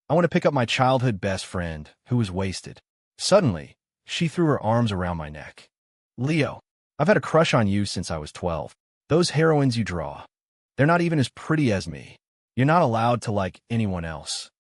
I went to pick up my childhood best friend, who was wasted. Suddenly, she threw her arms around my neck. Leo, I've had a crush on you since I was 12. Those heroines you draw, they're not even as pretty as me. You're not allowed to like anyone else.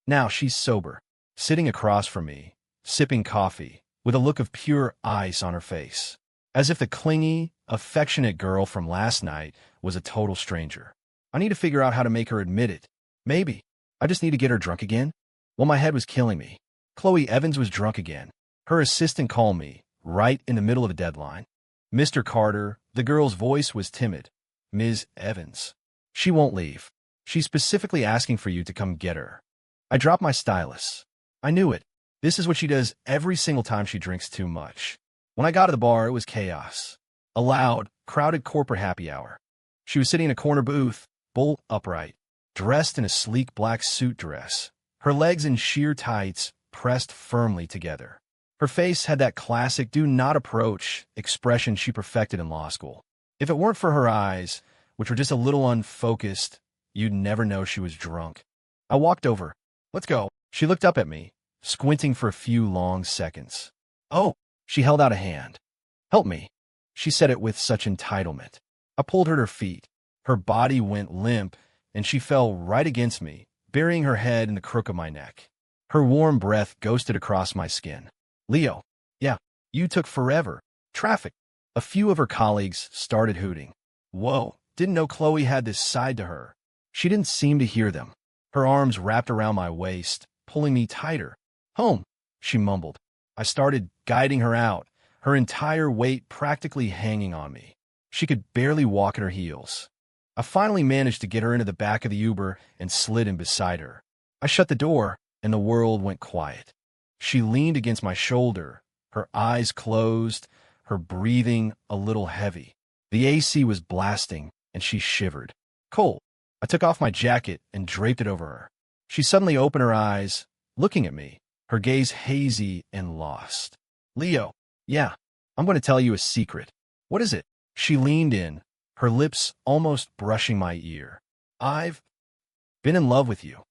Now she's sober, sitting across from me, sipping coffee, with a look of pure ice on her face, as if the clingy, affectionate girl from last night was a total stranger. I need to figure out how to make her admit it. Maybe. I just need to get her drunk again? Well, my head was killing me. Chloe Evans was drunk again. Her assistant called me, right in the middle of a deadline. Mr. Carter, the girl's voice was timid. Ms. Evans. She won't leave. She's specifically asking for you to come get her. I dropped my stylus. I knew it. This is what she does every single time she drinks too much. When I got to the bar, it was chaos. A loud, crowded corporate happy hour. She was sitting in a corner booth, bolt upright, dressed in a sleek black suit dress, her legs in sheer tights pressed firmly together. Her face had that classic do not approach expression she perfected in law school. If it weren't for her eyes, which were just a little unfocused, you'd never know she was drunk. I walked over. Let's go. She looked up at me, squinting for a few long seconds. Oh, she held out a hand. Help me. She said it with such entitlement. I pulled her to her feet. Her body went limp, and she fell right against me, burying her head in the crook of my neck. Her warm breath ghosted across my skin. Leo, yeah, you took forever. Traffic. A few of her colleagues started hooting. Whoa, didn't know Chloe had this side to her. She didn't seem to hear them. Her arms wrapped around my waist, pulling me tighter. Home, she mumbled. I started guiding her out, her entire weight practically hanging on me. She could barely walk at her heels. I finally managed to get her into the back of the Uber and slid in beside her. I shut the door, and the world went quiet. She leaned against my shoulder, her eyes closed, her breathing a little heavy. The AC was blasting, and she shivered. Cold. I took off my jacket and draped it over her. She suddenly opened her eyes, looking at me, her gaze hazy and lost. Leo, yeah, I'm going to tell you a secret. What is it? She leaned in, her lips almost brushing my ear. I've been in love with you.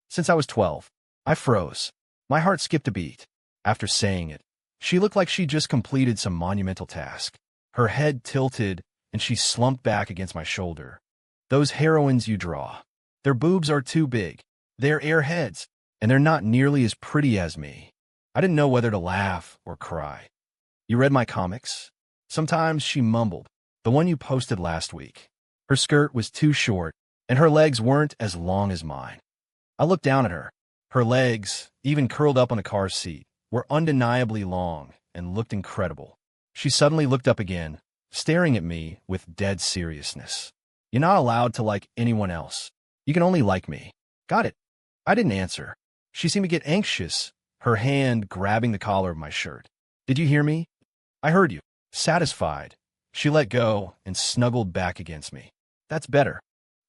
Since I was 12. I froze. My heart skipped a beat. After saying it, she looked like she'd just completed some monumental task. Her head tilted, and she slumped back against my shoulder. Those heroines you draw. Their boobs are too big. They're airheads, and they're not nearly as pretty as me. I didn't know whether to laugh or cry. You read my comics? Sometimes she mumbled. The one you posted last week. Her skirt was too short, and her legs weren't as long as mine. I looked down at her. Her legs, even curled up on the car seat, were undeniably long and looked incredible. She suddenly looked up again, staring at me with dead seriousness. You're not allowed to like anyone else. You can only like me. Got it. I didn't answer. She seemed to get anxious, her hand grabbing the collar of my shirt. Did you hear me? I heard you. Satisfied, she let go and snuggled back against me. That's better.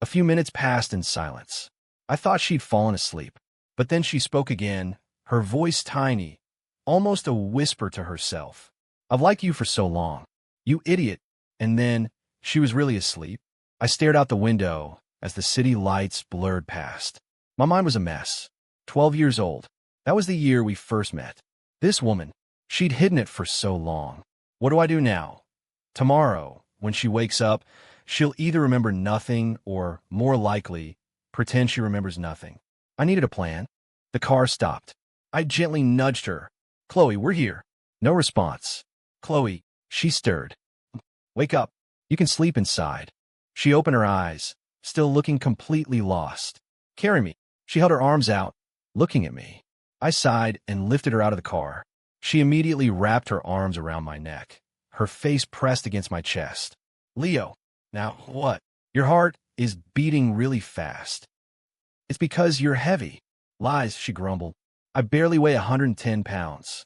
A few minutes passed in silence. I thought she'd fallen asleep, but then she spoke again, her voice tiny, almost a whisper to herself. I've liked you for so long. You idiot. And then, she was really asleep. I stared out the window as the city lights blurred past. My mind was a mess. 12 years old. That was the year we first met. This woman, she'd hidden it for so long. What do I do now? Tomorrow, when she wakes up, she'll either remember nothing or, more likely, pretend she remembers nothing. I needed a plan. The car stopped. I gently nudged her. Chloe, we're here. No response. Chloe, she stirred. Wake up. You can sleep inside. She opened her eyes, still looking completely lost. Carry me. She held her arms out, looking at me. I sighed and lifted her out of the car. She immediately wrapped her arms around my neck, her face pressed against my chest. Leo, now what? Your heart is beating really fast. It's because you're heavy. Lies, she grumbled. I barely weigh 110 pounds.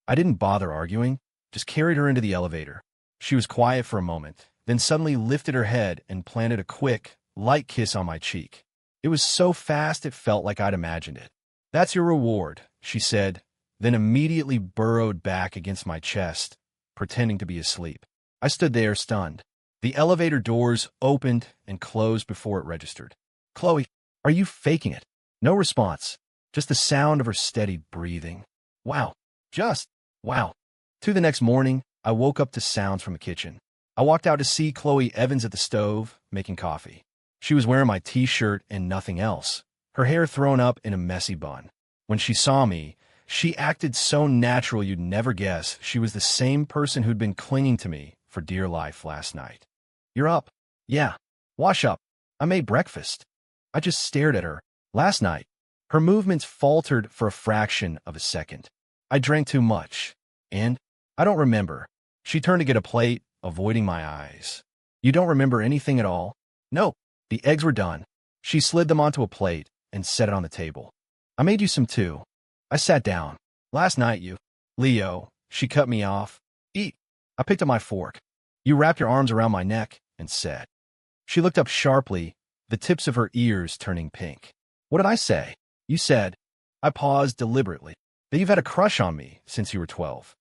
I didn't bother arguing, just carried her into the elevator. She was quiet for a moment, then suddenly lifted her head and planted a quick, light kiss on my cheek. It was so fast it felt like I'd imagined it. That's your reward, she said, then immediately burrowed back against my chest, pretending to be asleep. I stood there stunned. The elevator doors opened and closed before it registered. Chloe, are you faking it? No response. Just the sound of her steady breathing. Wow. Just wow. To the next morning, I woke up to sounds from the kitchen. I walked out to see Chloe Evans at the stove, making coffee. She was wearing my t-shirt and nothing else, her hair thrown up in a messy bun. When she saw me, she acted so natural you'd never guess she was the same person who'd been clinging to me for dear life last night. "You're up." "Yeah." "Wash up. I made breakfast." I just stared at her. Last night, her movements faltered for a fraction of a second. "I drank too much. And I don't remember." She turned to get a plate, avoiding my eyes. "You don't remember anything at all?" "No. The eggs were done." She slid them onto a plate and set it on the table. "I made you some too." I sat down. "Last night you—" "Leo," she cut me off. "Eat." I picked up my fork. "You wrapped your arms around my neck and said—" She looked up sharply, the tips of her ears turning pink. "What did I say?" "You said—" I paused deliberately. "That you've had a crush on me since you were 12.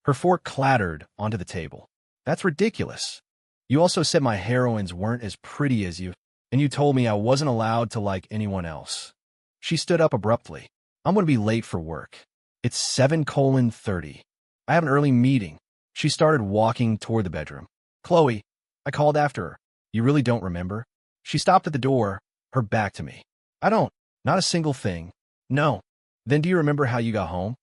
Her fork clattered onto the table. "That's ridiculous. You also said my heroines weren't as pretty as you, and you told me I wasn't allowed to like anyone else." She stood up abruptly. "I'm going to be late for work. It's 7:30. I have an early meeting." She started walking toward the bedroom. "Chloe," I called after her. "You really don't remember?" She stopped at the door, her back to me. "I don't. Not a single thing." "No." "Then do you remember how you got home?"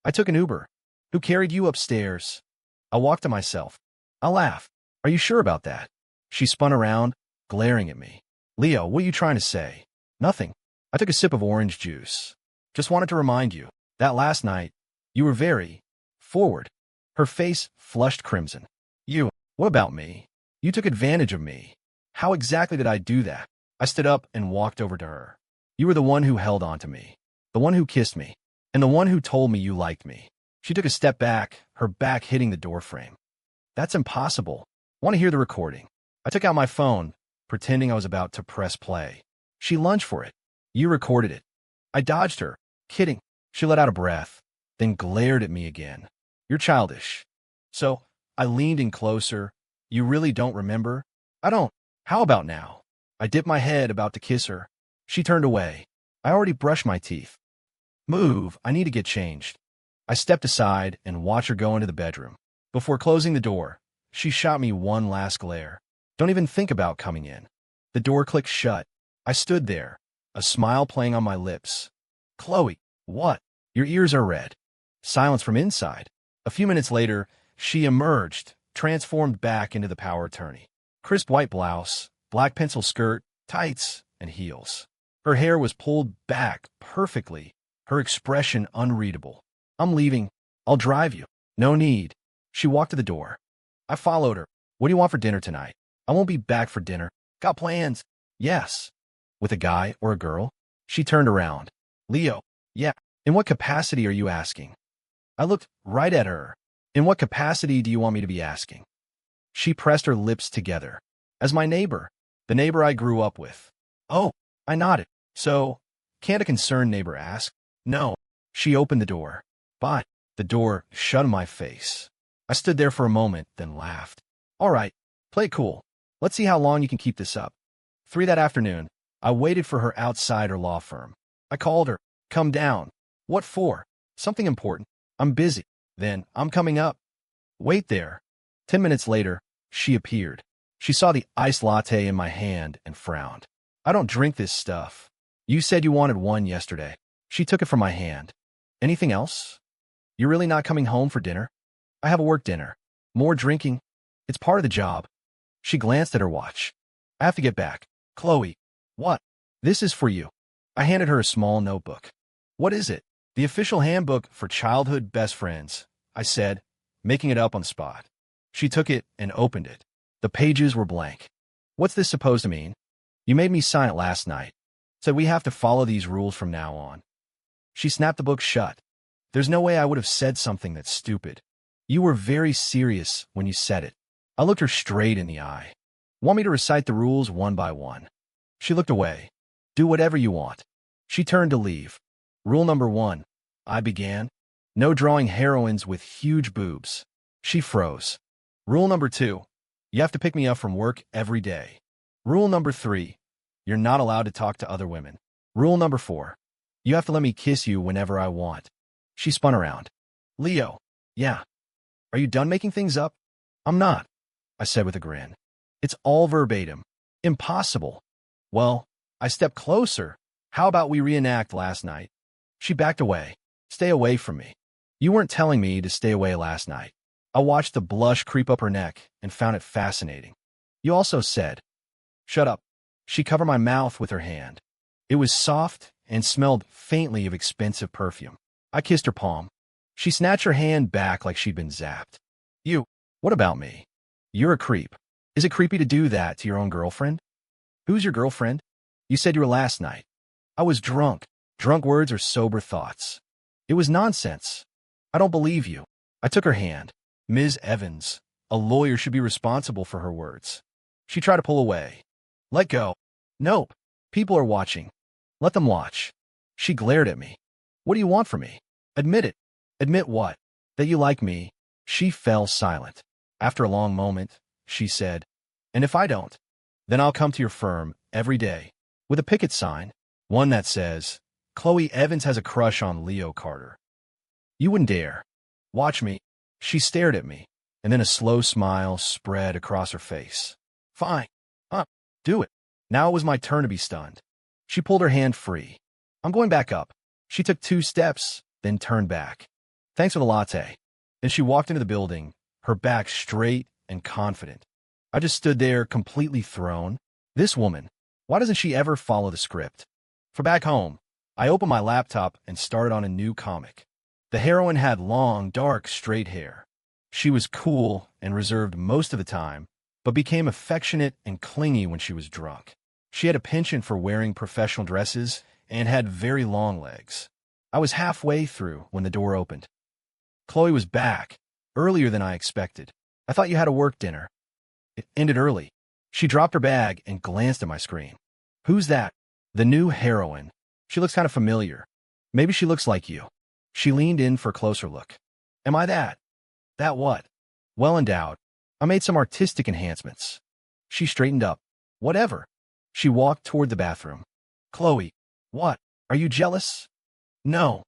"I took an Uber." "Who carried you upstairs?" "I walked to myself." I laughed. "Are you sure about that?" She spun around, glaring at me. "Leo, what are you trying to say?" "Nothing." I took a sip of orange juice. "Just wanted to remind you that last night, you were very forward." Her face flushed crimson. "You? What about me?" "You took advantage of me." "How exactly did I do that?" I stood up and walked over to her. "You were the one who held on to me, the one who kissed me, and the one who told me you liked me." She took a step back, her back hitting the doorframe. "That's impossible. Want to hear the recording?" I took out my phone, pretending I was about to press play. She lunged for it. "You recorded it." I dodged her. "Kidding." She let out a breath, then glared at me again. "You're childish." "So," I leaned in closer, "you really don't remember?" "I don't." "How about now?" I dipped my head, about to kiss her. She turned away. "I already brushed my teeth." "Move, I need to get changed." I stepped aside and watched her go into the bedroom. Before closing the door, she shot me one last glare. "Don't even think about coming in." The door clicked shut. I stood there, a smile playing on my lips. "Chloe." "What?" "Your ears are red." Silence from inside. A few minutes later, she emerged, transformed back into the power attorney. Crisp white blouse, black pencil skirt, tights, and heels. Her hair was pulled back perfectly, her expression unreadable. "I'm leaving. I'll drive you." "No need." She walked to the door. I followed her. "What do you want for dinner tonight?" "I won't be back for dinner." "Got plans?" "Yes." "With a guy or a girl?" She turned around. "Leo." "Yeah." "In what capacity are you asking?" I looked right at her. "In what capacity do you want me to be asking?" She pressed her lips together. "As my neighbor. The neighbor I grew up with." "Oh." I nodded. "So, can't a concerned neighbor ask?" "No." She opened the door. "But." The door shut in my face. I stood there for a moment, then laughed. "All right, play it cool. Let's see how long you can keep this up." 3 that afternoon, I waited for her outside her law firm. I called her. "Come down." "What for?" "Something important." "I'm busy." "Then, I'm coming up." "Wait there." 10 minutes later, she appeared. She saw the iced latte in my hand and frowned. "I don't drink this stuff." "You said you wanted one yesterday." She took it from my hand. "Anything else?" "You're really not coming home for dinner?" "I have a work dinner." "More drinking?" "It's part of the job." She glanced at her watch. "I have to get back." "Chloe." "What?" "This is for you." I handed her a small notebook. "What is it?" "The official handbook for childhood best friends," I said, making it up on the spot. She took it and opened it. The pages were blank. "What's this supposed to mean?" "You made me sign it last night. Said we have to follow these rules from now on." She snapped the book shut. "There's no way I would have said something that's stupid." "You were very serious when you said it." I looked her straight in the eye. "Want me to recite the rules one by one?" She looked away. "Do whatever you want." She turned to leave. "Rule number 1, I began. No drawing heroines with huge boobs." She froze. "Rule number 2, you have to pick me up from work every day." "Rule number 3, you're not allowed to talk to other women." "Rule number 4, You have to let me kiss you whenever I want. She spun around. Leo. Yeah. Are you done making things up? I'm not, I said with a grin. It's all verbatim. Impossible. Well, I stepped closer. How about we reenact last night? She backed away. Stay away from me. You weren't telling me to stay away last night. I watched the blush creep up her neck and found it fascinating. You also said, shut up. She covered my mouth with her hand. It was soft and smelled faintly of expensive perfume. I kissed her palm. She snatched her hand back like she'd been zapped. You, what about me? You're a creep. Is it creepy to do that to your own girlfriend? Who's your girlfriend? You said you were last night. I was drunk. Drunk words are sober thoughts. It was nonsense. I don't believe you. I took her hand. Ms. Evans, a lawyer should be responsible for her words. She tried to pull away. Let go. Nope. People are watching. Let them watch. She glared at me. What do you want from me? Admit it. Admit what? That you like me. She fell silent. After a long moment, she said, and if I don't, then I'll come to your firm every day with a picket sign, one that says, Chloe Evans has a crush on Leo Carter. You wouldn't dare. Watch me. She stared at me, and then a slow smile spread across her face. Fine. Do it. Now it was my turn to be stunned. She pulled her hand free. I'm going back up. She took 2 steps, then turned back. Thanks for the latte. Then she walked into the building, her back straight and confident. I just stood there completely thrown. This woman, why doesn't she ever follow the script? For back home, I opened my laptop and started on a new comic. The heroine had long, dark, straight hair. She was cool and reserved most of the time, but became affectionate and clingy when she was drunk. She had a penchant for wearing professional dresses and had very long legs. I was halfway through when the door opened. Chloe was back, earlier than I expected. I thought you had a work dinner. It ended early. She dropped her bag and glanced at my screen. Who's that? The new heroine. She looks kind of familiar. Maybe she looks like you. She leaned in for a closer look. Am I that? That what? Well endowed. I made some artistic enhancements. She straightened up. Whatever. She walked toward the bathroom. Chloe, what? Are you jealous? No.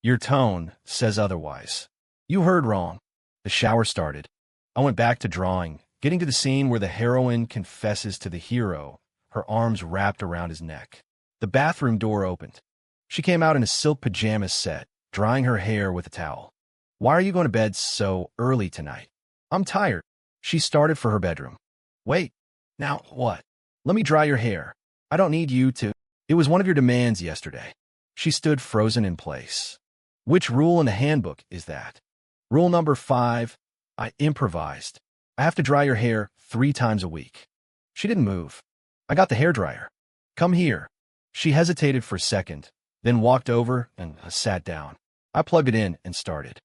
Your tone says otherwise. You heard wrong. The shower started. I went back to drawing, getting to the scene where the heroine confesses to the hero, her arms wrapped around his neck. The bathroom door opened. She came out in a silk pajamas set, drying her hair with a towel. Why are you going to bed so early tonight? I'm tired. She started for her bedroom. Wait. Now what? Let me dry your hair. I don't need you to. It was one of your demands yesterday. She stood frozen in place. Which rule in the handbook is that? Rule number 5. I improvised. I have to dry your hair 3 times a week. She didn't move. I got the hairdryer. Come here. She hesitated for a second, then walked over and sat down. I plugged it in and started.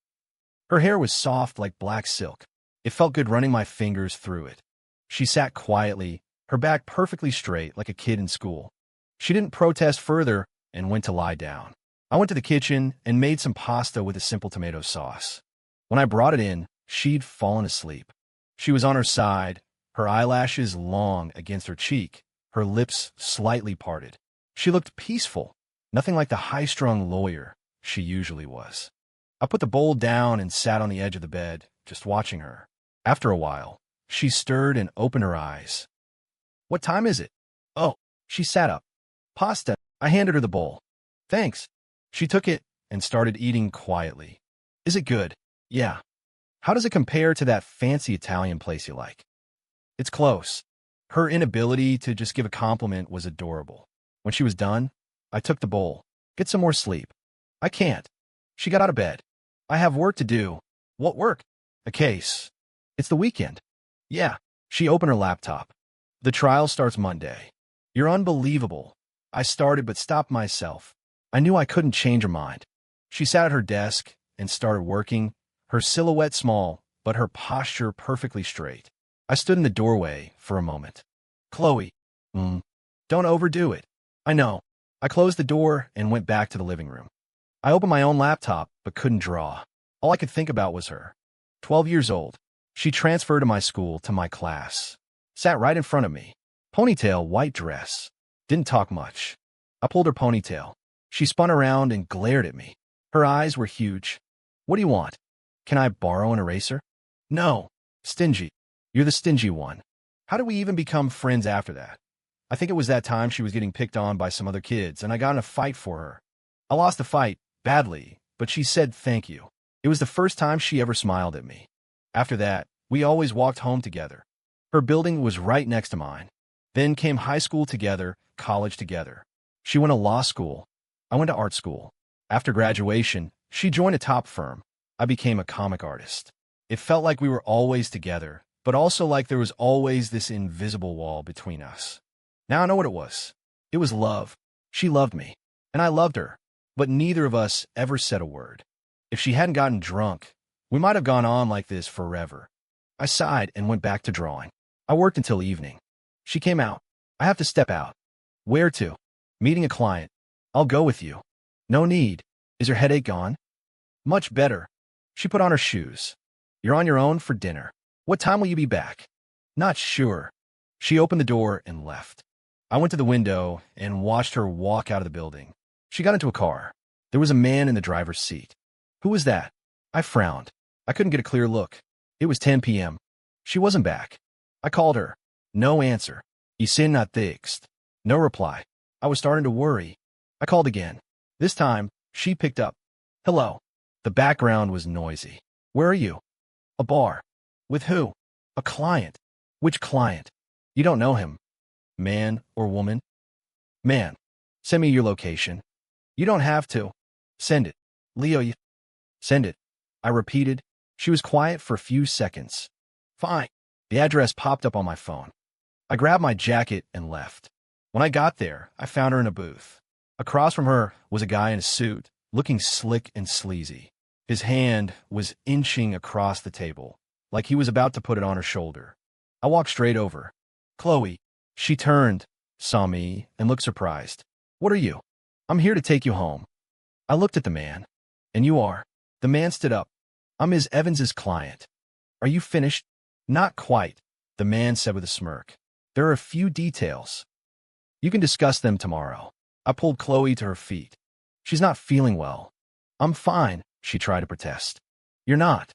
Her hair was soft like black silk. It felt good running my fingers through it. She sat quietly, her back perfectly straight like a kid in school. She didn't protest further and went to lie down. I went to the kitchen and made some pasta with a simple tomato sauce. When I brought it in, she'd fallen asleep. She was on her side, her eyelashes long against her cheek, her lips slightly parted. She looked peaceful, nothing like the high-strung lawyer she usually was. I put the bowl down and sat on the edge of the bed, just watching her. After a while, she stirred and opened her eyes. What time is it? Oh, she sat up. Pasta. I handed her the bowl. Thanks. She took it and started eating quietly. Is it good? Yeah. How does it compare to that fancy Italian place you like? It's close. Her inability to just give a compliment was adorable. When she was done, I took the bowl. Get some more sleep. I can't. She got out of bed. I have work to do. What work? A case. It's the weekend. Yeah. She opened her laptop. The trial starts Monday. You're unbelievable. I started but stopped myself. I knew I couldn't change her mind. She sat at her desk and started working, her silhouette small, but her posture perfectly straight. I stood in the doorway for a moment. Chloe, don't overdo it. I know. I closed the door and went back to the living room. I opened my own laptop but couldn't draw. All I could think about was her. 12 years old. She transferred to my school, to my class. Sat right in front of me. Ponytail, white dress. Didn't talk much. I pulled her ponytail. She spun around and glared at me. Her eyes were huge. What do you want? Can I borrow an eraser? No. Stingy. You're the stingy one. How did we even become friends after that? I think it was that time she was getting picked on by some other kids, and I got in a fight for her. I lost the fight, badly, but she said thank you. It was the first time she ever smiled at me. After that, we always walked home together. Her building was right next to mine. Then came high school together, college together. She went to law school. I went to art school. After graduation, she joined a top firm. I became a comic artist. It felt like we were always together, but also like there was always this invisible wall between us. Now I know what it was. It was love. She loved me, and I loved her, but neither of us ever said a word. If she hadn't gotten drunk, we might have gone on like this forever. I sighed and went back to drawing. I worked until evening. She came out. I have to step out. Where to? Meeting a client. I'll go with you. No need. Is your headache gone? Much better. She put on her shoes. You're on your own for dinner. What time will you be back? Not sure. She opened the door and left. I went to the window and watched her walk out of the building. She got into a car. There was a man in the driver's seat. Who was that? I frowned. I couldn't get a clear look. It was 10 p.m. She wasn't back. I called her. No answer. Isin not fixed. No reply. I was starting to worry. I called again. This time, she picked up. Hello. The background was noisy. Where are you? A bar. With who? A client. Which client? You don't know him. Man or woman? Man. Send me your location. You don't have to. Send it. Leo, you... Send it. I repeated. She was quiet for a few seconds. Fine. The address popped up on my phone. I grabbed my jacket and left. When I got there, I found her in a booth. Across from her was a guy in a suit, looking slick and sleazy. His hand was inching across the table, like he was about to put it on her shoulder. I walked straight over. Chloe. She turned, saw me, and looked surprised. What are you? I'm here to take you home. I looked at the man. And you are? The man stood up. I'm Ms. Evans's client. Are you finished? Not quite, the man said with a smirk. There are a few details. You can discuss them tomorrow. I pulled Chloe to her feet. She's not feeling well. I'm fine, she tried to protest. You're not.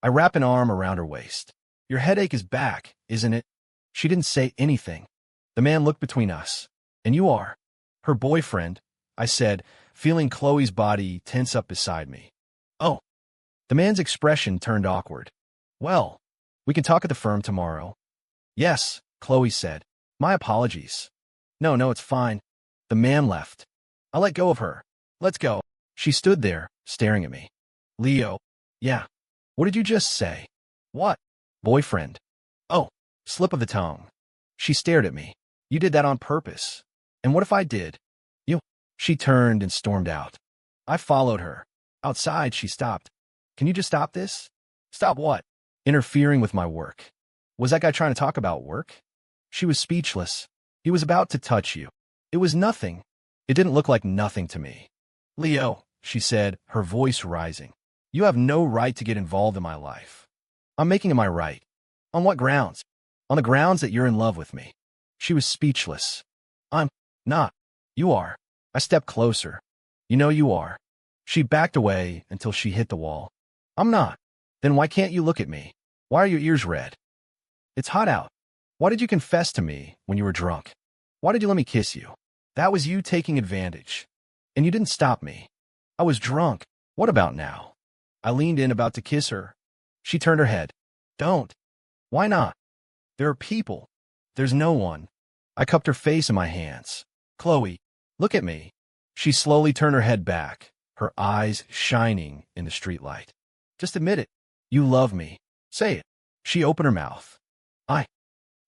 I wrapped an arm around her waist. Your headache is back, isn't it? She didn't say anything. The man looked between us. And you are? Her boyfriend, I said, feeling Chloe's body tense up beside me. Oh. The man's expression turned awkward. Well, we can talk at the firm tomorrow. Yes, Chloe said. My apologies. No, it's fine. The man left. I let go of her. Let's go. She stood there, staring at me. Leo. Yeah. What did you just say? What? Boyfriend. Oh, slip of the tongue. She stared at me. You did that on purpose. And what if I did? You. She turned and stormed out. I followed her. Outside, she stopped. Can you just stop this? Stop what? Interfering with my work. Was that guy trying to talk about work? She was speechless. He was about to touch you. It was nothing. It didn't look like nothing to me. Leo, she said, her voice rising. You have no right to get involved in my life. I'm making it my right. On what grounds? On the grounds that you're in love with me. She was speechless. I'm not. You are. I stepped closer. You know you are. She backed away until she hit the wall. I'm not. Then why can't you look at me? Why are your ears red? It's hot out. Why did you confess to me when you were drunk? Why did you let me kiss you? That was you taking advantage. And you didn't stop me. I was drunk. What about now? I leaned in about to kiss her. She turned her head. Don't. Why not? There are people. There's no one. I cupped her face in my hands. Chloe, look at me. She slowly turned her head back, her eyes shining in the streetlight. Just admit it. You love me. Say it. She opened her mouth.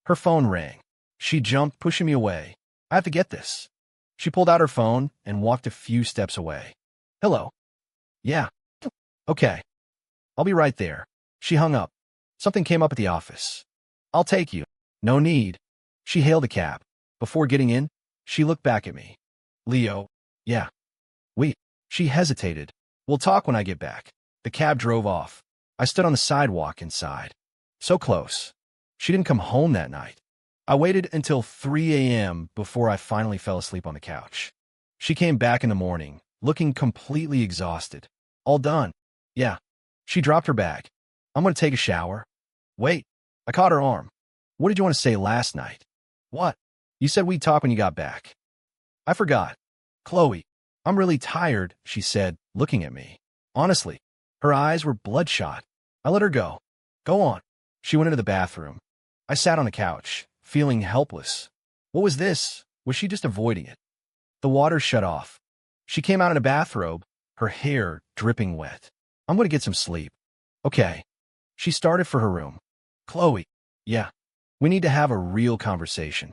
Her phone rang. She jumped, pushing me away. I have to get this. She pulled out her phone and walked a few steps away. Hello. Yeah. Okay. I'll be right there. She hung up. Something came up at the office. I'll take you. No need. She hailed a cab. Before getting in, she looked back at me. Leo. Yeah. We. She hesitated. We'll talk when I get back. The cab drove off. I stood on the sidewalk inside. So close. She didn't come home that night. I waited until 3 a.m. before I finally fell asleep on the couch. She came back in the morning, looking completely exhausted. All done. Yeah. She dropped her bag. I'm going to take a shower. Wait. I caught her arm. What did you want to say last night? What? You said we'd talk when you got back. I forgot. Chloe, I'm really tired, she said, looking at me. Honestly, her eyes were bloodshot. I let her go. Go on. She went into the bathroom. I sat on the couch, feeling helpless. What was this? Was she just avoiding it? The water shut off. She came out in a bathrobe, her hair dripping wet. I'm going to get some sleep. Okay. She started for her room. Chloe. Yeah. We need to have a real conversation.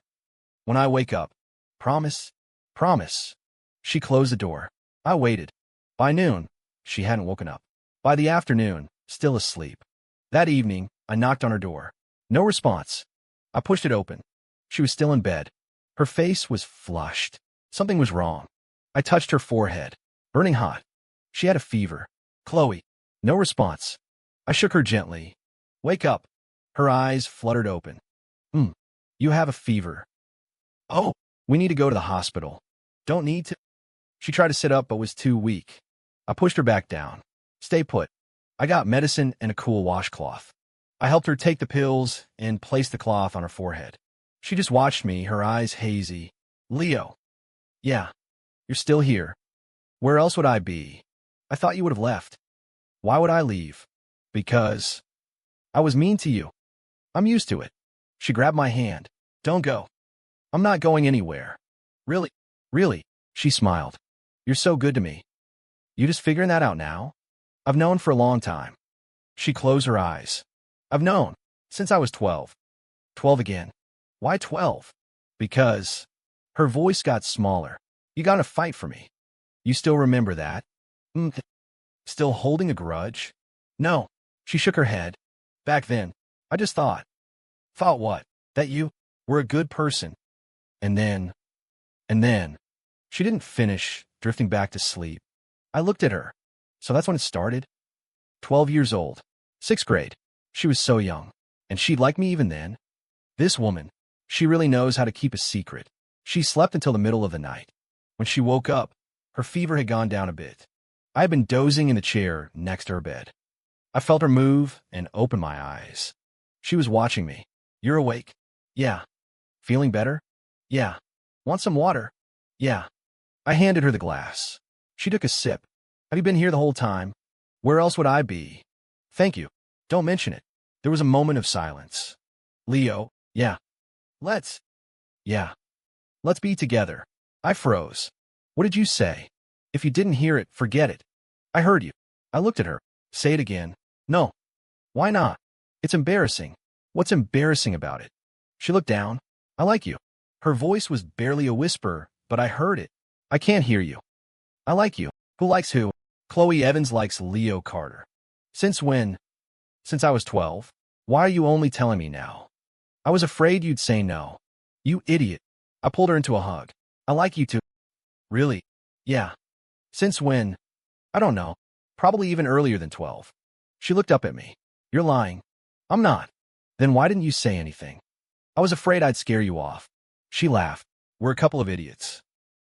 When I wake up. Promise? Promise. She closed the door. I waited. By noon, she hadn't woken up. By the afternoon, still asleep. That evening, I knocked on her door. No response. I pushed it open. She was still in bed. Her face was flushed. Something was wrong. I touched her forehead. Burning hot. She had a fever. Chloe. No response. I shook her gently. Wake up. Her eyes fluttered open. You have a fever. Oh, we need to go to the hospital. Don't need to. She tried to sit up but was too weak. I pushed her back down. Stay put. I got medicine and a cool washcloth. I helped her take the pills and place the cloth on her forehead. She just watched me, her eyes hazy. Leo. Yeah. You're still here. Where else would I be? I thought you would have left. Why would I leave? Because I was mean to you. I'm used to it. She grabbed my hand. Don't go. I'm not going anywhere. Really? Really? She smiled. You're so good to me. You just figuring that out now? I've known for a long time. She closed her eyes. I've known since I was 12. 12 again. Why 12? Because her voice got smaller. You got to fight for me. You still remember that? Still holding a grudge? No. She shook her head. Back then, I just thought. Thought what? That you were a good person. And then, she didn't finish, drifting back to sleep. I looked at her. So that's when it started? 12 years old. 6th grade. She was so young. And she'd like me even then? This woman, she really knows how to keep a secret. She slept until the middle of the night. When she woke up, her fever had gone down a bit. I had been dozing in the chair next to her bed. I felt her move and open my eyes. She was watching me. You're awake? Yeah. Feeling better? Yeah. Want some water? Yeah. I handed her the glass. She took a sip. Have you been here the whole time? Where else would I be? Thank you. Don't mention it. There was a moment of silence. Leo, yeah. Yeah. Let's be together. I froze. What did you say? If you didn't hear it, forget it. I heard you. I looked at her. Say it again. No. Why not? It's embarrassing. What's embarrassing about it? She looked down. I like you. Her voice was barely a whisper, but I heard it. I can't hear you. I like you. Who likes who? Chloe Evans likes Leo Carter. Since when? Since I was 12. Why are you only telling me now? I was afraid you'd say no. You idiot. I pulled her into a hug. I like you too. Really? Yeah. Since when? I don't know. Probably even earlier than 12. She looked up at me. You're lying. I'm not. Then why didn't you say anything? I was afraid I'd scare you off. She laughed. We're a couple of idiots.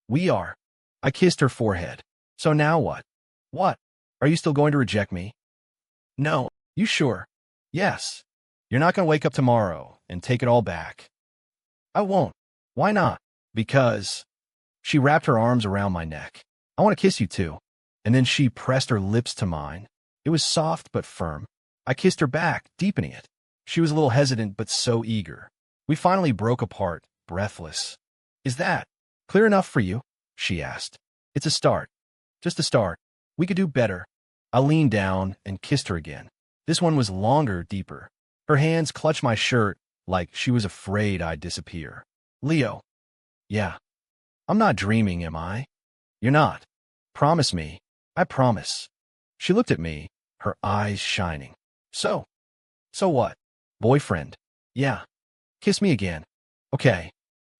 We are. I kissed her forehead. So now what? What? Are you still going to reject me? No. You sure? Yes. You're not going to wake up tomorrow and take it all back. I won't. Why not? Because she wrapped her arms around my neck. I want to kiss you too. And then she pressed her lips to mine. It was soft but firm. I kissed her back, deepening it. She was a little hesitant but so eager. We finally broke apart, breathless. Is that clear enough for you? She asked. It's a start. Just a start. We could do better. I leaned down and kissed her again. This one was longer, deeper. Her hands clutched my shirt like she was afraid I'd disappear. Leo. Yeah. I'm not dreaming, am I? You're not. Promise me. I promise. She looked at me, her eyes shining. So what? Boyfriend. Yeah. Kiss me again. Okay.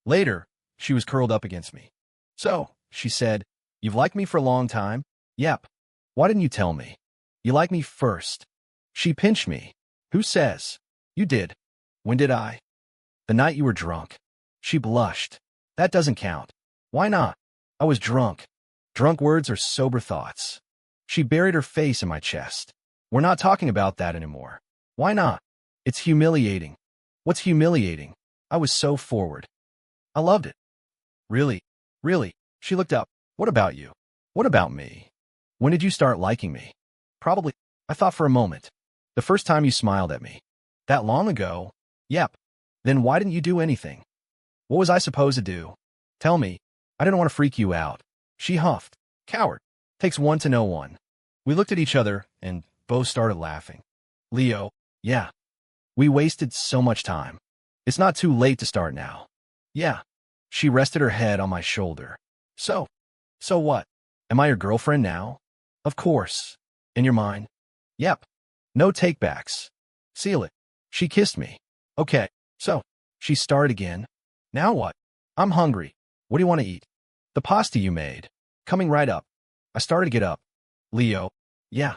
Later, she was curled up against me. So, she said, you've liked me for a long time? Yep. Why didn't you tell me? You liked me first. She pinched me. Who says? You did. When did I? The night you were drunk. She blushed. That doesn't count. Why not? I was drunk. Drunk words are sober thoughts. She buried her face in my chest. We're not talking about that anymore. Why not? It's humiliating. What's humiliating? I was so forward. I loved it. Really? Really? She looked up. What about you? What about me? When did you start liking me? Probably. I thought for a moment. The first time you smiled at me. That long ago? Yep. Then why didn't you do anything? What was I supposed to do? Tell me. I didn't want to freak you out. She huffed. Coward. Takes one to know one. We looked at each other and both started laughing. Leo, yeah. We wasted so much time. It's not too late to start now. Yeah. She rested her head on my shoulder. So what? Am I your girlfriend now? Of course. In your mind? Yep. No takebacks. Seal it. She kissed me. Okay, so, she started again. Now what? I'm hungry. What do you want to eat? The pasta you made. Coming right up. I started to get up. Leo, yeah.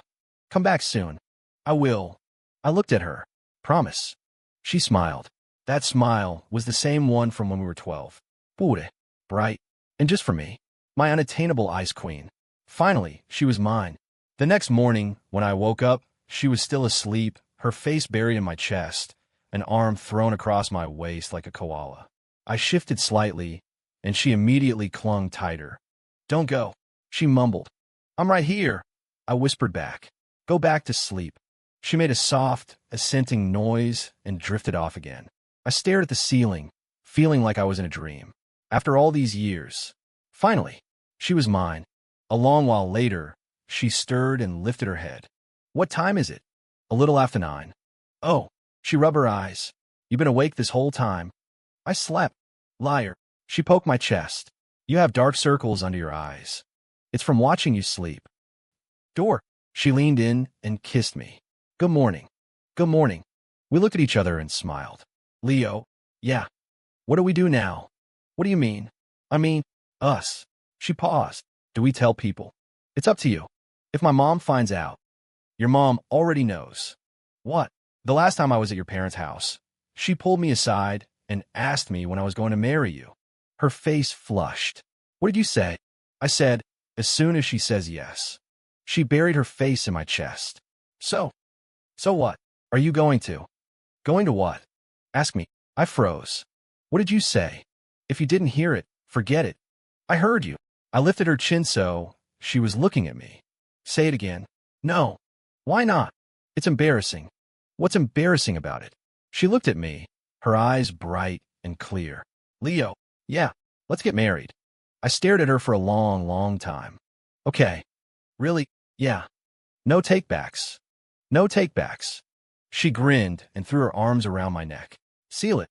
Come back soon. I will. I looked at her. Promise. She smiled. That smile was the same one from when we were 12. Pure, bright, and just for me. My unattainable ice queen. Finally, she was mine. The next morning, when I woke up, she was still asleep, her face buried in my chest, an arm thrown across my waist like a koala. I shifted slightly, and she immediately clung tighter. Don't go, she mumbled. I'm right here, I whispered back. Go back to sleep. She made a soft, assenting noise and drifted off again. I stared at the ceiling, feeling like I was in a dream. After all these years, finally, she was mine. A long while later, she stirred and lifted her head. What time is it? A little after 9. Oh, she rubbed her eyes. You've been awake this whole time. I slept. Liar. She poked my chest. You have dark circles under your eyes. It's from watching you sleep. Door. She leaned in and kissed me. Good morning. Good morning. We looked at each other and smiled. Leo, yeah. What do we do now? What do you mean? I mean, us. She paused. Do we tell people? It's up to you. If my mom finds out. Your mom already knows. What? The last time I was at your parents' house, she pulled me aside and asked me when I was going to marry you. Her face flushed. What did you say? I said, as soon as she says yes. She buried her face in my chest. So what? Are you going to? Going to what? Ask me. I froze. What did you say? If you didn't hear it, forget it. I heard you. I lifted her chin so she was looking at me. Say it again. No. Why not? It's embarrassing. What's embarrassing about it? She looked at me, her eyes bright and clear. Leo, yeah, let's get married. I stared at her for a long, long time. Okay. Really? Yeah. No takebacks. No takebacks. She grinned and threw her arms around my neck. Seal it.